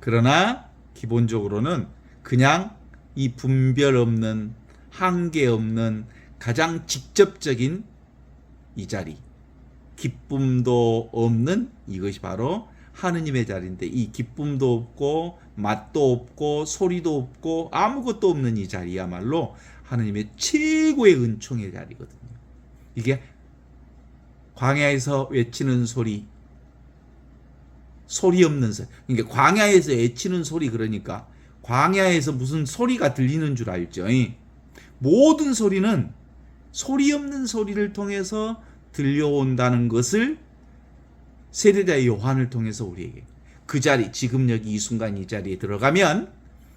그러나 기본적으로는 그냥 이 분별 없는, 한계 없는 가장 직접적인 이 자리, 기쁨도 없는 이것이 바로 하느님의 자리인데, 이 기쁨도 없고 맛도 없고 소리도 없고 아무것도 없는 이 자리야말로 하느님의 최고의 은총의 자리거든요. 이게 광야에서 외치는 소리, 소리 없는 소리. 그러니까 광야에서 외치는 소리, 그러니까 광야에서 무슨 소리가 들리는 줄 알죠. 모든 소리는 소리 없는 소리를 통해서 들려온다는 것을 세례자 요한을 통해서 우리에게, 그 자리, 지금 여기 이 순간 이 자리에 들어가면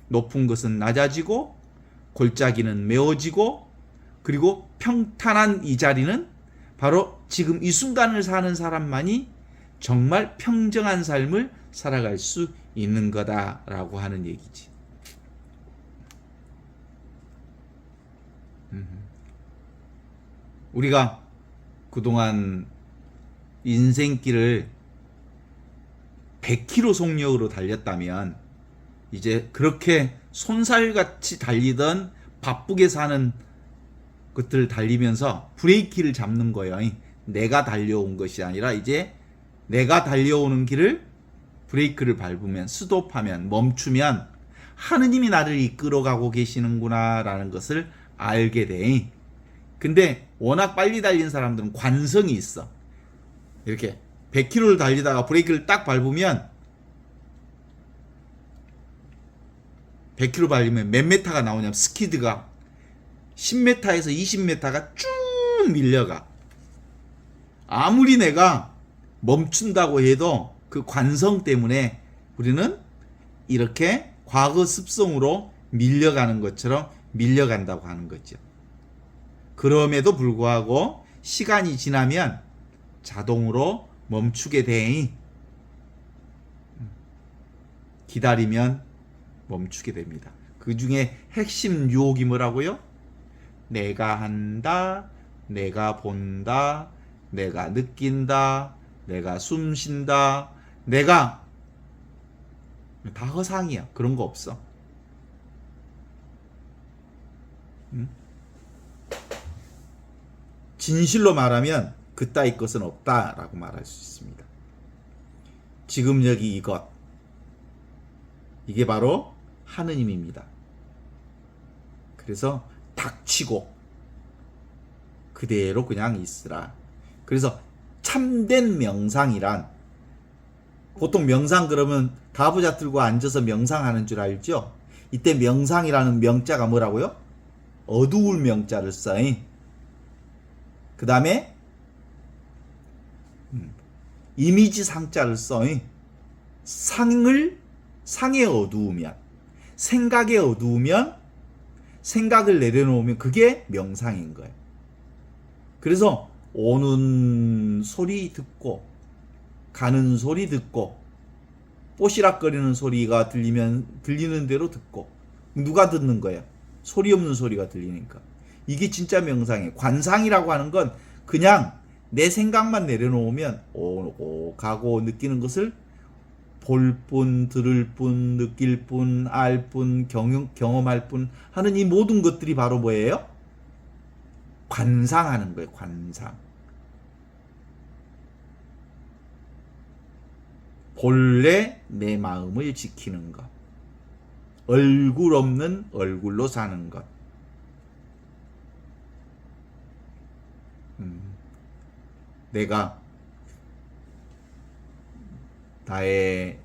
높은 것은 낮아지고 골짜기는 메워지고, 그리고 평탄한 이 자리는 바로 지금 이 순간을 사는 사람만이 정말 평정한 삶을 살아갈 수 있는 거다라고 하는 얘기지. 우리가 그동안 인생길을 100km 속력으로 달렸다면 이제 그렇게 손살같이 달리던 바쁘게 사는 것들을 달리면서 브레이크를 잡는 거예요. 내가 달려온 것이 아니라 이제 내가 달려오는 길을 브레이크를 밟으면, 스톱하면, 멈추면 하느님이 나를 이끌어가고 계시는구나 라는 것을 알게 돼. 근데 워낙 빨리 달린 사람들은 관성이 있어. 이렇게 100km를 달리다가 브레이크를 딱 밟으면 100km 밟으면 몇 메타가 나오냐면, 스키드가 10m에서 20m가 쭉 밀려가. 아무리 내가 멈춘다고 해도 그 관성 때문에 우리는 이렇게 과거 습성으로 밀려가는 것처럼 밀려간다고 하는 거죠. 그럼에도 불구하고 시간이 지나면 자동으로 멈추게 돼. 기다리면 멈추게 됩니다. 그 중에 핵심 유혹이 뭐라고요? 내가 한다, 내가 본다, 내가 느낀다, 내가 숨 쉰다, 내가, 다 허상이야. 그런 거 없어. 진실로 말하면 그따위 것은 없다라고 말할 수 있습니다. 지금 여기 이것, 이게 바로 하느님입니다. 그래서 닥치고 그대로 그냥 있으라. 그래서 참된 명상이란, 보통 명상 그러면 가부좌 들고 앉아서 명상하는 줄 알죠? 이때 명상이라는 명자가 뭐라고요? 어두울 명자를 써. 그 다음에 이미지 상자를 써. 상에 어두우면, 생각에 어두우면, 생각을 내려놓으면 그게 명상인 거예요. 그래서 오는 소리 듣고 가는 소리 듣고 뽀시락거리는 소리가 들리는 대로 듣고. 누가 듣는 거야? 소리 없는 소리가 들리니까. 이게 진짜 명상이에요. 관상이라고 하는 건 그냥 내 생각만 내려놓으면 오고 가고 느끼는 것을 볼 뿐, 들을 뿐, 느낄 뿐, 알 뿐, 경험할 뿐 하는 이 모든 것들이 바로 뭐예요? 관상하는 거예요. 관상. 본래 내 마음을 지키는 것. 얼굴 없는 얼굴로 사는 것. 내가 나의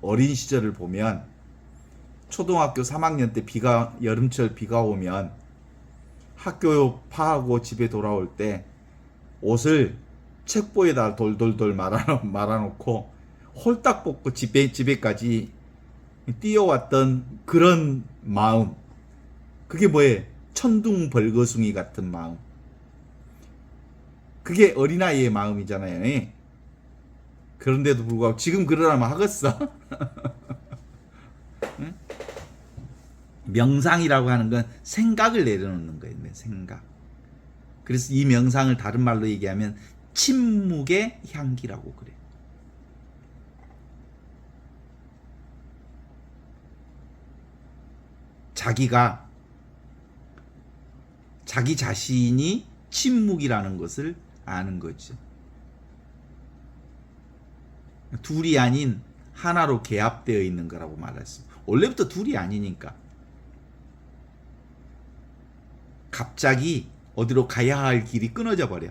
어린 시절을 보면 초등학교 3학년 때 여름철 비가 오면 학교 파하고 집에 돌아올 때 옷을 책보에다 돌돌돌 말아놓고 홀딱 벗고 집에까지 뛰어왔던 그런 마음. 그게 뭐예요? 천둥벌거숭이 같은 마음. 그게 어린아이의 마음이잖아요. 그런데도 불구하고 지금 그러라면 하겠어? 응? 명상이라고 하는 건 생각을 내려놓는 거예요. 생각. 그래서 이 명상을 다른 말로 얘기하면 침묵의 향기라고 그래요. 자기가 자기 자신이 침묵이라는 것을 아는 거죠. 둘이 아닌 하나로 개합되어 있는 거라고 말했어. 원래부터 둘이 아니니까. 갑자기 어디로 가야 할 길이 끊어져 버려.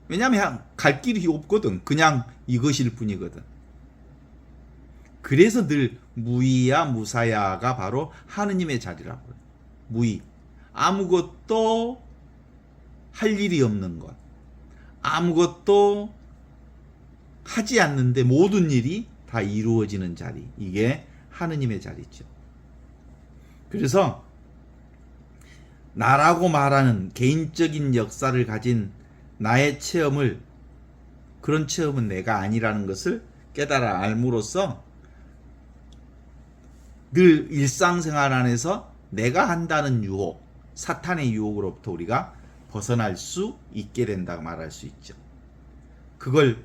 왜냐하면 갈 길이 없거든. 그냥 이것일 뿐이거든. 그래서 늘 무의야 무사야가 바로 하느님의 자리라고 그래. 무의. 아무것도 할 일이 없는 것. 아무것도 하지 않는데 모든 일이 다 이루어지는 자리. 이게 하느님의 자리죠. 그래서 나라고 말하는 개인적인 역사를 가진 나의 체험을, 그런 체험은 내가 아니라는 것을 깨달아 알므로써 늘 일상생활 안에서 내가 한다는 유혹, 사탄의 유혹으로부터 우리가 벗어날 수 있게 된다고 말할 수 있죠. 그걸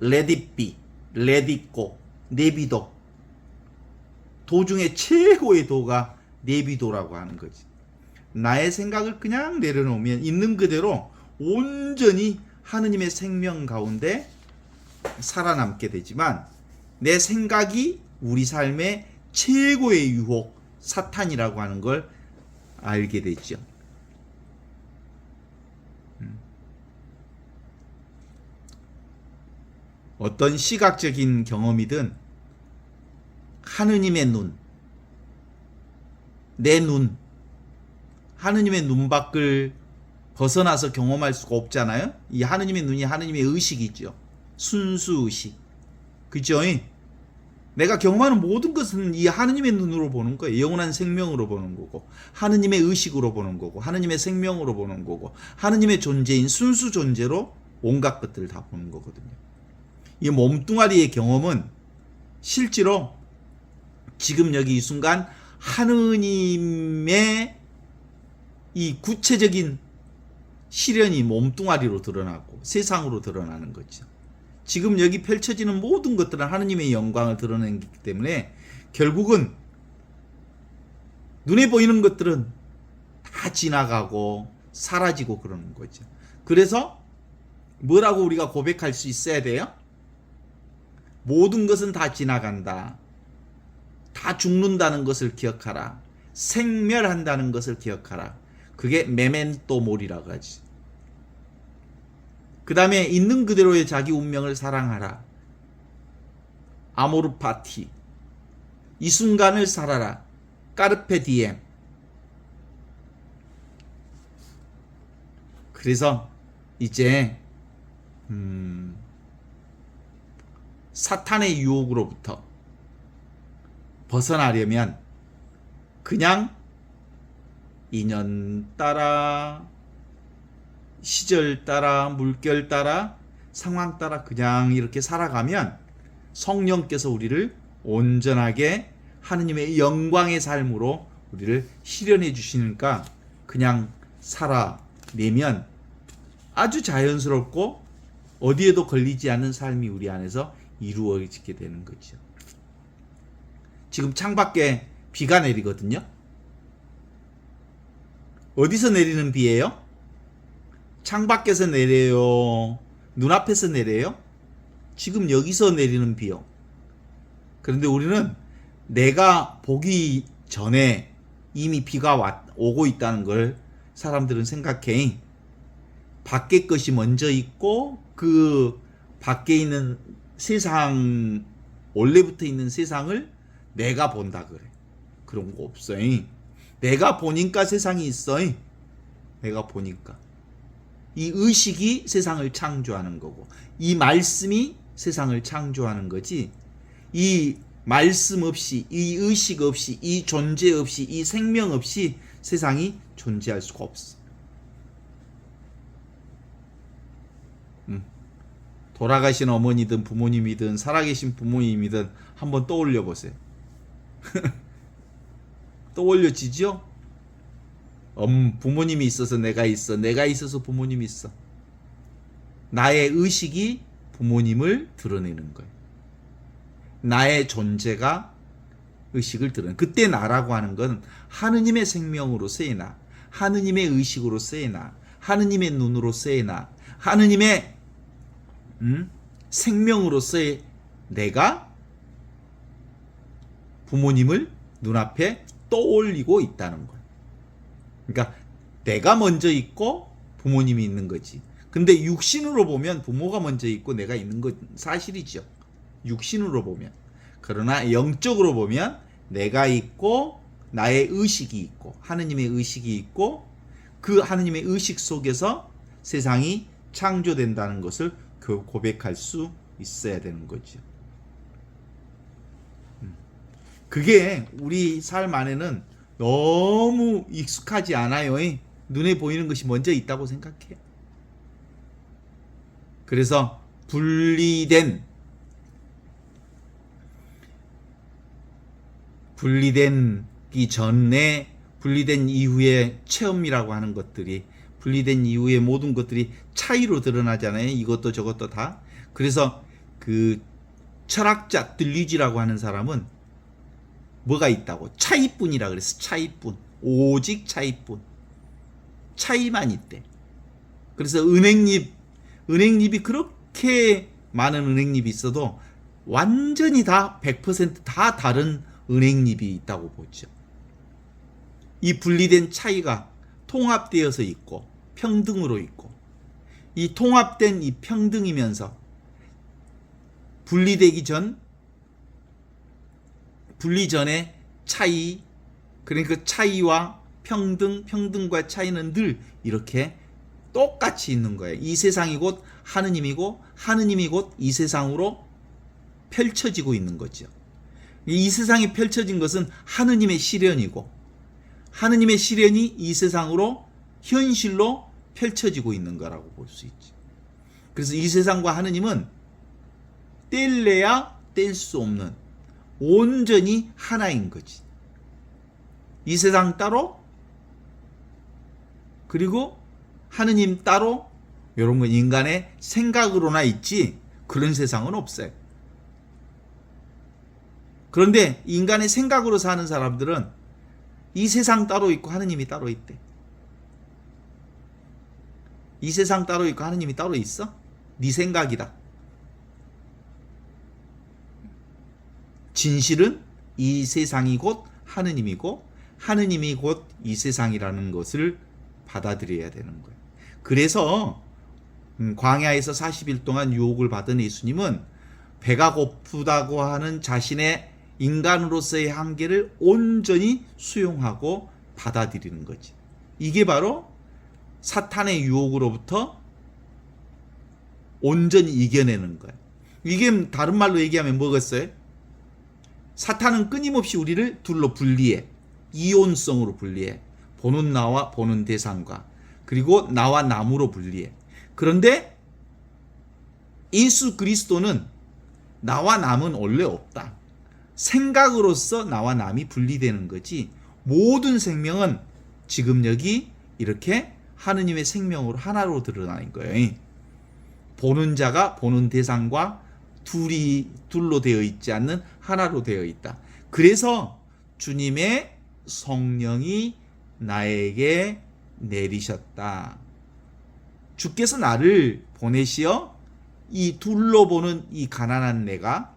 let it be, let it go, 내비도. 도중에 최고의 도가 내비도라고 하는 거지. 나의 생각을 그냥 내려놓으면 있는 그대로 온전히 하느님의 생명 가운데 살아남게 되지만, 내 생각이 우리 삶의 최고의 유혹, 사탄이라고 하는 걸 알게 되죠. 어떤 시각적인 경험이든 하느님의 눈, 내 눈, 하느님의 눈 밖을 벗어나서 경험할 수가 없잖아요. 이 하느님의 눈이 하느님의 의식이죠. 순수 의식. 그죠? 내가 경험하는 모든 것은 이 하느님의 눈으로 보는 거예요. 영원한 생명으로 보는 거고, 하느님의 의식으로 보는 거고, 하느님의 생명으로 보는 거고, 하느님의 존재인 순수 존재로 온갖 것들을 다 보는 거거든요. 이 몸뚱아리의 경험은 실제로 지금 여기 이 순간 하느님의 이 구체적인 실현이 몸뚱아리로 드러나고 세상으로 드러나는 거죠. 지금 여기 펼쳐지는 모든 것들은 하느님의 영광을 드러내기 때문에 결국은 눈에 보이는 것들은 다 지나가고 사라지고 그러는 거죠. 그래서 뭐라고 우리가 고백할 수 있어야 돼요? 모든 것은 다 지나간다. 다 죽는다는 것을 기억하라. 생멸한다는 것을 기억하라. 그게 메멘토 모리라고 하지. 그 다음에 있는 그대로의 자기 운명을 사랑하라. 아모르 파티. 이 순간을 살아라. 까르페 디엠. 그래서 이제 사탄의 유혹으로부터 벗어나려면 그냥 인연 따라, 시절 따라, 물결 따라, 상황 따라 그냥 이렇게 살아가면 성령께서 우리를 온전하게 하느님의 영광의 삶으로 우리를 실현해 주시니까 그냥 살아내면 아주 자연스럽고 어디에도 걸리지 않는 삶이 우리 안에서 이루어지게 되는 거죠. 지금 창밖에 비가 내리거든요. 어디서 내리는 비예요? 창밖에서 내려요? 눈앞에서 내려요? 지금 여기서 내리는 비요. 그런데 우리는 내가 보기 전에 이미 비가 오고 있다는 걸 사람들은 생각해. 밖에 것이 먼저 있고 그 밖에 있는 세상, 원래부터 있는 세상을 내가 본다 그래. 그런 거 없어. 내가 보니까 세상이 있어. 내가 보니까. 이 의식이 세상을 창조하는 거고, 이 말씀이 세상을 창조하는 거지. 이 말씀 없이, 이 의식 없이, 이 존재 없이, 이 생명 없이 세상이 존재할 수가 없어. 돌아가신 어머니든 부모님이든 살아계신 부모님이든 한번 떠올려 보세요. 떠올려지죠? 부모님이 있어서 내가 있어. 내가 있어서 부모님이 있어. 나의 의식이 부모님을 드러내는 거예요. 나의 존재가 의식을 드러내는. 그때 나라고 하는 건 하느님의 생명으로서의 나, 하느님의 의식으로서의 나, 하느님의 눈으로서의 나, 하느님의 생명으로서의 내가 부모님을 눈앞에 떠올리고 있다는 거예요. 그러니까 내가 먼저 있고 부모님이 있는 거지. 근데 육신으로 보면 부모가 먼저 있고 내가 있는 건 사실이죠. 육신으로 보면. 그러나 영적으로 보면 내가 있고 나의 의식이 있고 하느님의 의식이 있고 그 하느님의 의식 속에서 세상이 창조된다는 것을 고백할 수 있어야 되는 거죠. 그게 우리 삶 안에는 너무 익숙하지 않아요. 눈에 보이는 것이 먼저 있다고 생각해요. 그래서 분리된 분리된 이후의 체험이라고 하는 것들이, 분리된 이후의 모든 것들이 차이로 드러나잖아요. 이것도 저것도 다. 그래서 그 철학자 들리지라고 하는 사람은 뭐가 있다고? 차이뿐이라 그랬어. 차이뿐. 오직 차이뿐. 차이만 있대. 그래서 은행잎이 그렇게 많은 은행잎이 있어도 완전히 다 100% 다 다른 은행잎이 있다고 보죠. 이 분리된 차이가 통합되어서 있고 평등으로 있고, 이 통합된 이 평등이면서 분리 전에 차이, 그러니까 차이와 평등과 차이는 늘 이렇게 똑같이 있는 거예요. 이 세상이 곧 하느님이고 하느님이 곧 이 세상으로 펼쳐지고 있는 거죠. 이 세상이 펼쳐진 것은 하느님의 시련이고 하느님의 시련이 이 세상으로 현실로 펼쳐지고 있는 거라고 볼 수 있죠. 그래서 이 세상과 하느님은 뗄래야 뗄 수 없는 온전히 하나인 거지. 이 세상 따로 그리고 하느님 따로, 이런 건 인간의 생각으로나 있지 그런 세상은 없어요. 그런데 인간의 생각으로 사는 사람들은 이 세상 따로 있고 하느님이 따로 있대. 이 세상 따로 있고 하느님이 따로 있어? 네 생각이다. 진실은 이 세상이 곧 하느님이고 하느님이 곧 이 세상이라는 것을 받아들여야 되는 거예요. 그래서 광야에서 40일 동안 유혹을 받은 예수님은 배가 고프다고 하는 자신의 인간으로서의 한계를 온전히 수용하고 받아들이는 거지. 이게 바로 사탄의 유혹으로부터 온전히 이겨내는 거예요. 이게 다른 말로 얘기하면 뭐겠어요? 사탄은 끊임없이 우리를 둘로 분리해. 이온성으로 분리해. 보는 나와 보는 대상과 그리고 나와 남으로 분리해. 그런데 예수 그리스도는 나와 남은 원래 없다. 생각으로서 나와 남이 분리되는 거지. 모든 생명은 지금 여기 이렇게 하느님의 생명으로 하나로 드러나는 거예요. 보는 자가 보는 대상과 둘로 되어 있지 않는 하나로 되어 있다. 그래서 주님의 성령이 나에게 내리셨다. 주께서 나를 보내시어 이 둘로 보는 이 가난한 내가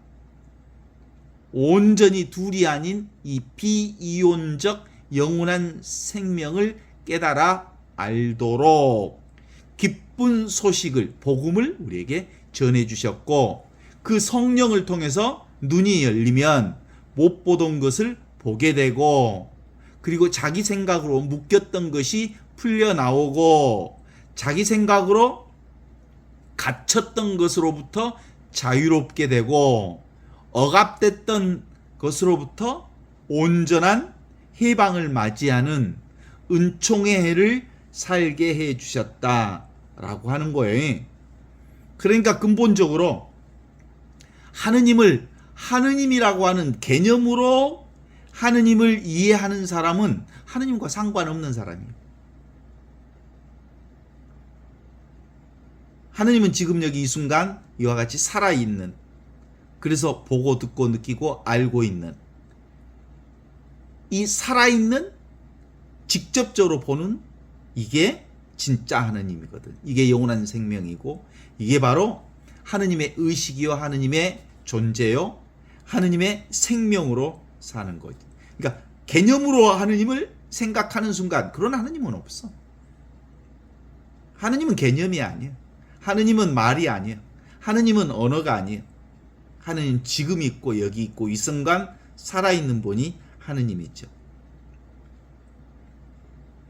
온전히 둘이 아닌 이 비이혼적 영원한 생명을 깨달아 알도록 기쁜 소식을, 복음을 우리에게 전해주셨고, 그 성령을 통해서 눈이 열리면 못 보던 것을 보게 되고, 그리고 자기 생각으로 묶였던 것이 풀려나오고, 자기 생각으로 갇혔던 것으로부터 자유롭게 되고, 억압됐던 것으로부터 온전한 해방을 맞이하는 은총의 해를 살게 해 주셨다라고 하는 거예요. 그러니까 근본적으로 하느님을 하느님이라고 하는 개념으로 하느님을 이해하는 사람은 하느님과 상관없는 사람이에요. 하느님은 지금 여기 이 순간 이와 같이 살아있는, 그래서 보고 듣고 느끼고 알고 있는, 이 살아있는 직접적으로 보는 이게 진짜 하느님이거든. 이게 영원한 생명이고, 이게 바로 하느님의 의식이요, 하느님의 존재요, 하느님의 생명으로 사는 거지. 그러니까 개념으로 하느님을 생각하는 순간 그런 하느님은 없어. 하느님은 개념이 아니에요. 하느님은 말이 아니에요. 하느님은 언어가 아니에요. 하느님 지금 있고 여기 있고 이 순간 살아있는 분이 하느님이죠.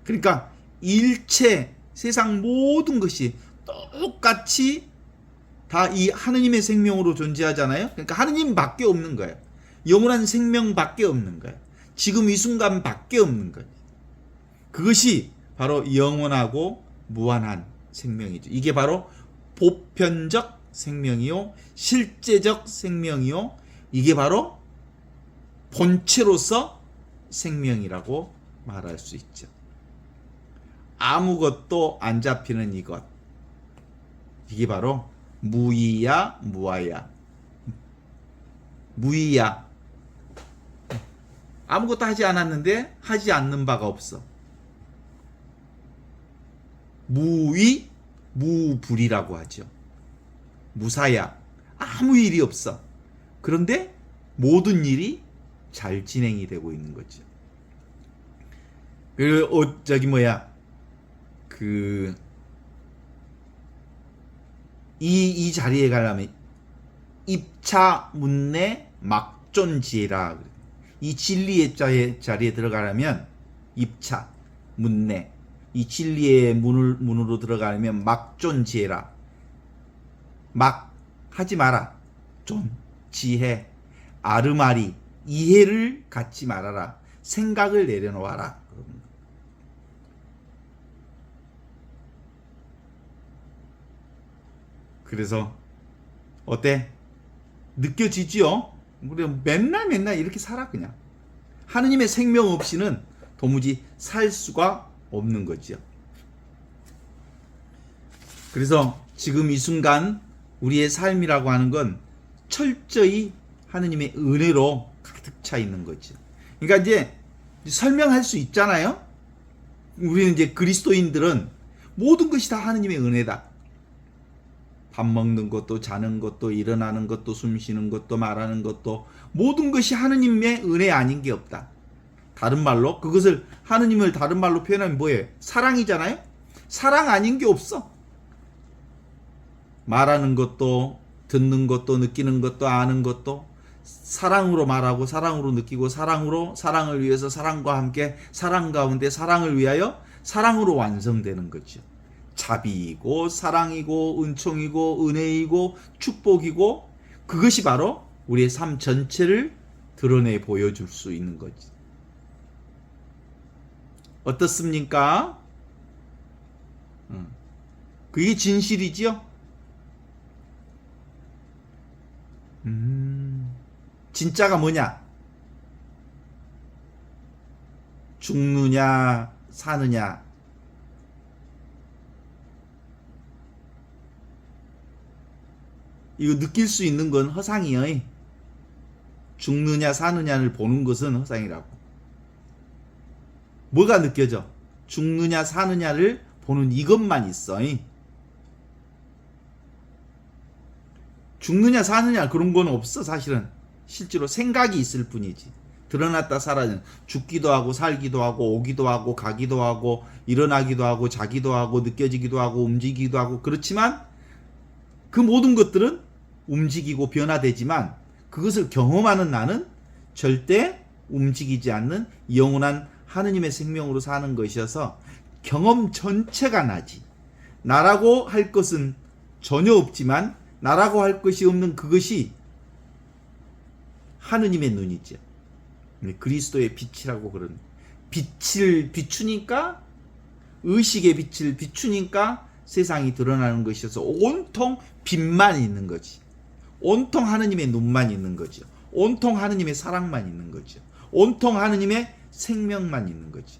그러니까 일체 세상 모든 것이 똑같이 다 이 하느님의 생명으로 존재하잖아요. 그러니까 하느님밖에 없는 거예요. 영원한 생명밖에 없는 거예요. 지금 이 순간밖에 없는 거예요. 그것이 바로 영원하고 무한한 생명이죠. 이게 바로 보편적 생명이요, 실제적 생명이요, 이게 바로 본체로서 생명이라고 말할 수 있죠. 아무것도 안 잡히는 이것, 이게 바로 무이야 무아야. 무이야, 아무것도 하지 않았는데 하지 않는 바가 없어. 무위 무불이라고 하죠. 무사야, 아무 일이 없어. 그런데 모든 일이 잘 진행이 되고 있는 거죠. 그리고 이 자리에 가려면 입차 문내 막존지라. 이 진리의 자리에 들어가려면 입차 문내, 이 진리의 문으로 들어가려면 막존지해라. 막 하지 마라. 존 지혜, 아르마리, 이해를 갖지 말아라. 생각을 내려놓아라. 그래서 어때? 느껴지지요? 우리 맨날 이렇게 살아. 그냥 하느님의 생명 없이는 도무지 살 수가 없는 거죠. 그래서 지금 이 순간 우리의 삶이라고 하는 건 철저히 하느님의 은혜로 가득 차 있는 거죠. 그러니까 이제 설명할 수 있잖아요. 우리는 이제 그리스도인들은 모든 것이 다 하느님의 은혜다. 밥 먹는 것도, 자는 것도, 일어나는 것도, 숨 쉬는 것도, 말하는 것도, 모든 것이 하느님의 은혜 아닌 게 없다. 다른 말로 그것을, 하느님을 다른 말로 표현하면 뭐예요? 사랑이잖아요. 사랑 아닌 게 없어. 말하는 것도, 듣는 것도, 느끼는 것도, 아는 것도 사랑으로 말하고, 사랑으로 느끼고, 사랑을 위해서 사랑과 함께, 사랑 가운데 사랑을 위하여 사랑으로 완성되는 거죠. 자비이고 사랑이고 은총이고 은혜이고 축복이고, 그것이 바로 우리의 삶 전체를 드러내 보여줄 수 있는 거지. 어떻습니까? 그게 진실이지요? 진짜가 뭐냐? 죽느냐 사느냐. 이거 느낄 수 있는 건 허상이에요. 죽느냐 사느냐를 보는 것은 허상이라고. 뭐가 느껴져? 죽느냐 사느냐를 보는 이것만 있어. 죽느냐 사느냐 그런 건 없어. 사실은 실제로 생각이 있을 뿐이지. 드러났다 사라진, 죽기도 하고 살기도 하고 오기도 하고 가기도 하고 일어나기도 하고 자기도 하고 느껴지기도 하고 움직이기도 하고, 그렇지만 그 모든 것들은 움직이고 변화되지만 그것을 경험하는 나는 절대 움직이지 않는 영원한 하느님의 생명으로 사는 것이어서 경험 전체가 나지. 나라고 할 것은 전혀 없지만 나라고 할 것이 없는 그것이 하느님의 눈이죠. 그리스도의 빛이라고 그런, 빛을 비추니까, 의식의 빛을 비추니까 세상이 드러나는 것이어서 온통 빛만 있는 거지. 온통 하느님의 눈만 있는 거죠. 온통 하느님의 사랑만 있는 거죠. 온통 하느님의 생명만 있는 거지.